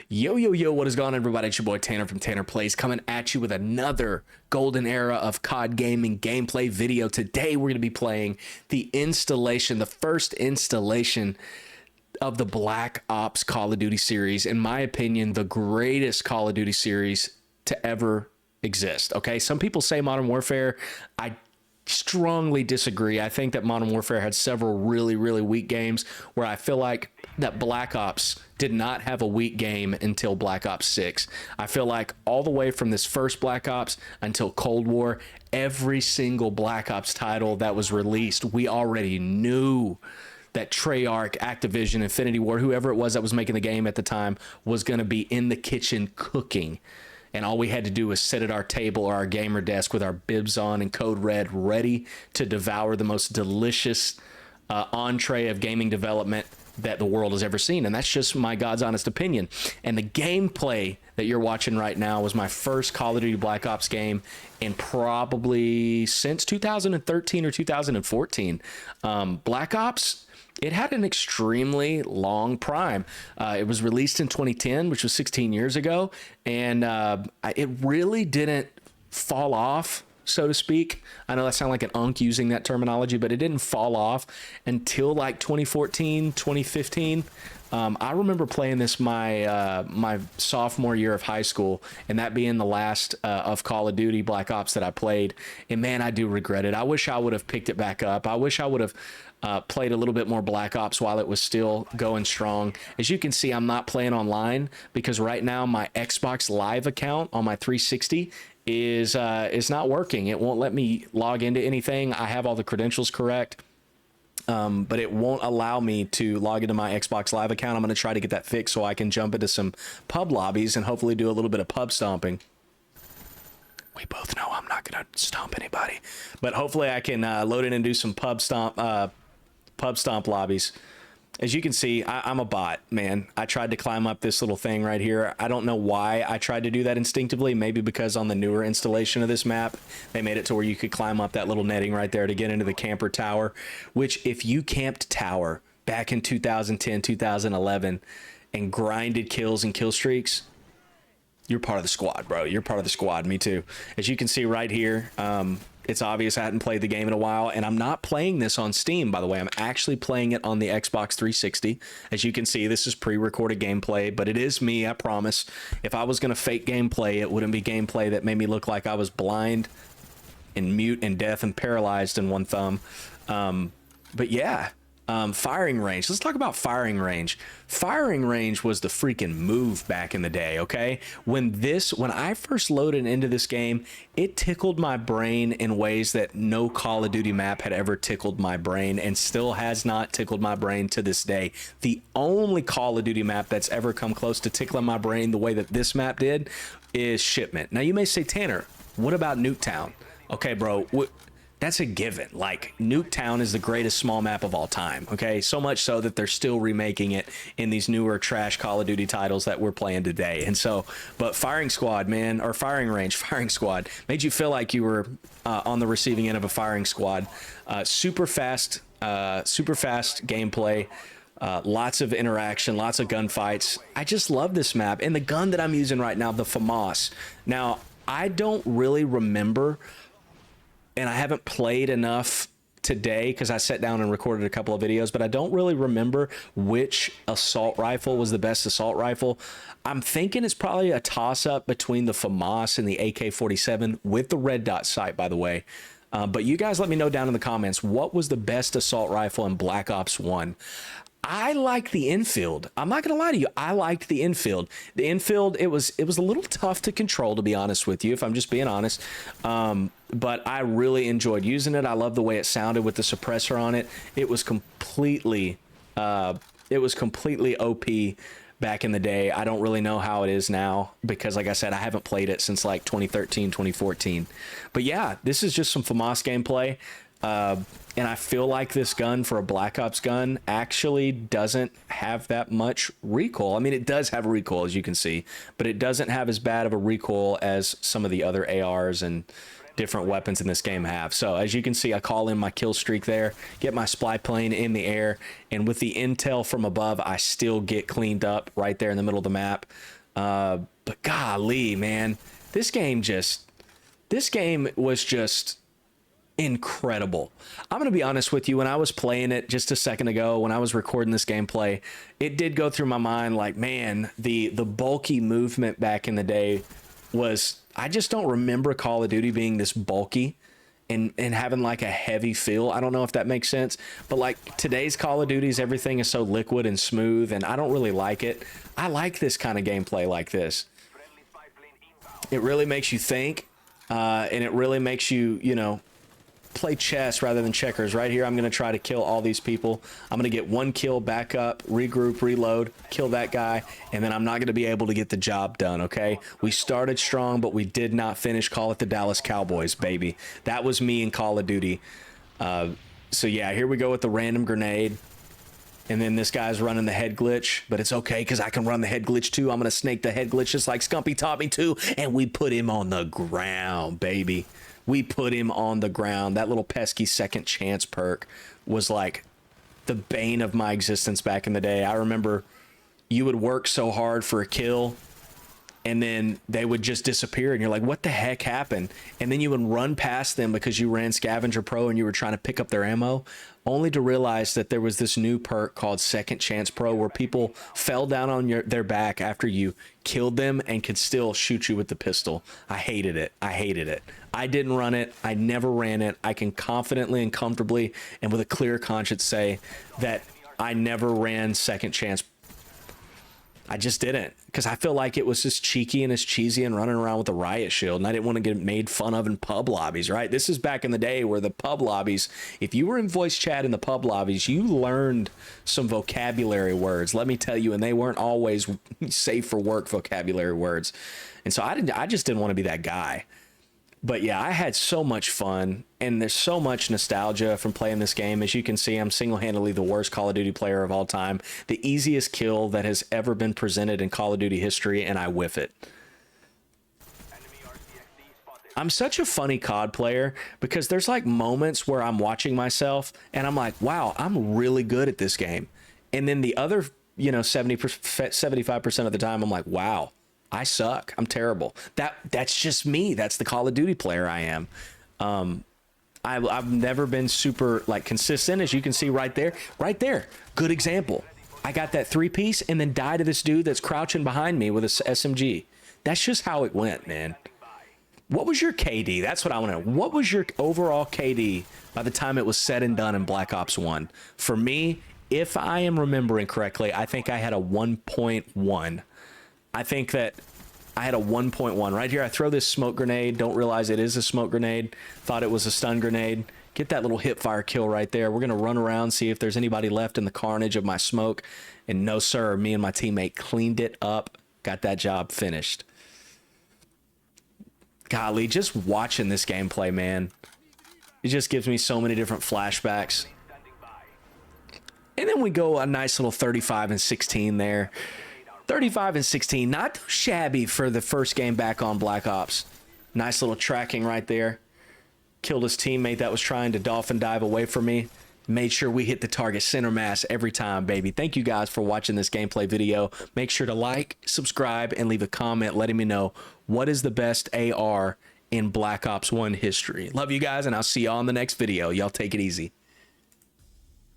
Yo, yo, yo, what is going on, everybody? It's your boy Tanner from Tanner Plays coming at you with another golden era of COD gaming gameplay video. Today, we're going to be playing the first installation of the Black Ops Call of Duty series. In my opinion, the greatest Call of Duty series to ever exist. Okay, some people say Modern Warfare. I strongly disagree. I think that Modern Warfare had several really weak games where I feel like that Black Ops did not have a weak game until Black Ops 6. I feel like all the way from this first Black Ops until Cold War, every single Black Ops title that was released, we already knew that Treyarch, Activision, Infinity Ward, whoever it was that was making the game at the time, was going to be in the kitchen cooking. And all we had to do was sit at our table or our gamer desk with our bibs on and code red, ready to devour the most delicious entree of gaming development that the world has ever seen. And that's just my God's honest opinion. And the gameplay that you're watching right now was my first Call of Duty Black Ops game in probably since 2013 or 2014. Black Ops, it had an extremely long prime. It was released in 2010, which was 16 years ago. And it really didn't fall off, so to speak. I know that sounds like an unk using that terminology, but it didn't fall off until like 2014, 2015. I remember playing this my sophomore year of high school, and that being the last of Call of Duty Black Ops that I played. And man, I do regret it. I wish I would have picked it back up. I wish I would have played a little bit more Black Ops while it was still going strong. As you can see, I'm not playing online because right now my Xbox Live account on my 360 is not working. It won't let me log into anything. I have all the credentials correct, but it won't allow me to log into my Xbox Live account. I'm going to try to get that fixed so I can jump into some pub lobbies and hopefully do a little bit of pub stomping. We both know I'm not going to stomp anybody, but hopefully I can load in and do some pub stomp lobbies. As you can see, I'm a bot, man. I tried to climb up this little thing right here. I don't know why I tried to do that instinctively. Maybe because on the newer installation of this map, they made it to where you could climb up that little netting right there to get into the camper tower, which if you camped tower back in 2010, 2011 and grinded kills and kill streaks, you're part of the squad, bro. You're part of the squad. Me too. As you can see right here, it's obvious I hadn't played the game in a while, and I'm not playing this on Steam, by the way. I'm actually playing it on the Xbox 360. As you can see, this is pre-recorded gameplay, but it is me, I promise. If I was going to fake gameplay, it wouldn't be gameplay that made me look like I was blind and mute and deaf and paralyzed in one thumb. But yeah. Firing range. Let's talk about firing range. Firing range was the freaking move back in the day, okay? When I first loaded into this game, it tickled my brain in ways that no Call of Duty map had ever tickled my brain and still has not tickled my brain to this day. The only Call of Duty map that's ever come close to tickling my brain the way that this map did is Shipment. Now you may say, Tanner, what about Nuketown? Okay, bro, that's a given. Like, Nuketown is the greatest small map of all time, okay? So much so that they're still remaking it in these newer trash Call of Duty titles that we're playing today. And so, but Firing Squad, man, or Firing Range, Firing Squad, made you feel like you were on the receiving end of a firing squad. Super fast gameplay. Lots of interaction, lots of gunfights. I just love this map. And the gun that I'm using right now, the FAMAS. Now, I don't really remember, and I haven't played enough today because I sat down and recorded a couple of videos, but I don't really remember which assault rifle was the best assault rifle. I'm thinking it's probably a toss-up between the FAMAS and the AK-47 with the red dot sight, by the way. But you guys let me know down in the comments, what was the best assault rifle in Black Ops 1? I like the infield. I'm not gonna lie to you. I liked the infield. The infield, it was a little tough to control, to be honest with you, if I'm just being honest. But I really enjoyed using it. I love the way it sounded with the suppressor on it. It was completely OP back in the day. I don't really know how it is now because, like I said, I haven't played it since like 2013, 2014. But yeah, this is just some FAMAS gameplay. And I feel like this gun for a Black Ops gun actually doesn't have that much recoil. I mean, it does have a recoil, as you can see, but it doesn't have as bad of a recoil as some of the other ARs and different weapons in this game have. So as you can see, I call in my kill streak there, get my spy plane in the air, and with the intel from above, I still get cleaned up right there in the middle of the map. But golly, man, this game was just incredible. I'm gonna be honest with you, when I was playing it just a second ago, when I was recording this gameplay, it did go through my mind like, man, the bulky movement back in the day was, I just don't remember Call of Duty being this bulky and having like a heavy feel. I don't know if that makes sense, but like today's Call of Duties, everything is so liquid and smooth, and I don't really like it. I like this kind of gameplay like this. It really makes you think, and it really makes you, you know, play chess rather than checkers. Right here, I'm going to try to kill all these people. I'm going to get one kill, back up, regroup, reload, kill that guy, and then I'm not going to be able to get the job done, okay? We started strong, but we did not finish. Call it the Dallas Cowboys, baby. That was me in Call of Duty. So yeah, here we go with the random grenade. And then this guy's running the head glitch, but it's okay because I can run the head glitch too. I'm going to snake the head glitch just like Scumpy taught me to, and we put him on the ground, baby. We put him on the ground. That little pesky second chance perk was like the bane of my existence back in the day. I remember you would work so hard for a kill, and then they would just disappear, and you're like, what the heck happened? And then you would run past them because you ran Scavenger Pro and you were trying to pick up their ammo, only to realize that there was this new perk called Second Chance Pro where people fell down on their back after you killed them and could still shoot you with the pistol. I hated it. I hated it. I didn't run it. I never ran it. I can confidently and comfortably and with a clear conscience say that I never ran Second Chance. I just didn't, because I feel like it was just cheeky and as cheesy and running around with a riot shield, and I didn't want to get made fun of in pub lobbies, right? This is back in the day where the pub lobbies, if you were in voice chat in the pub lobbies, you learned some vocabulary words, let me tell you, and they weren't always safe for work vocabulary words. And so I just didn't want to be that guy. But yeah, I had so much fun, and there's so much nostalgia from playing this game. As you can see, I'm single-handedly the worst Call of Duty player of all time. The easiest kill that has ever been presented in Call of Duty history, and I whiff it. I'm such a funny COD player because there's like moments where I'm watching myself and I'm like, wow, I'm really good at this game. And then the other, you know, 75% of the time, I'm like, wow, I suck. I'm terrible. That's just me. That's the Call of Duty player I am. I've never been super like consistent, as you can see right there. Good example. I got that 3-piece and then died to this dude that's crouching behind me with a SMG. That's just how it went, man. What was your KD? That's what I want to know. What was your overall KD by the time it was said and done in Black Ops 1? For me, if I am remembering correctly, I think I had a 1.1. I think that I had a 1.1 right here. I throw this smoke grenade. Don't realize it is a smoke grenade. Thought it was a stun grenade. Get that little hip fire kill right there. We're going to run around, see if there's anybody left in the carnage of my smoke. And no, sir, me and my teammate cleaned it up. Got that job finished. Golly, just watching this gameplay, man. It just gives me so many different flashbacks. And then we go a nice little 35 and 16 there. 35 and 16, not too shabby for the first game back on Black Ops. Nice little tracking right there. Killed his teammate that was trying to dolphin dive away from me. Made sure we hit the target center mass every time, baby. Thank you guys for watching this gameplay video. Make sure to like, subscribe, and leave a comment letting me know what is the best AR in Black Ops 1 history. Love you guys, and I'll see y'all in the next video. Y'all take it easy.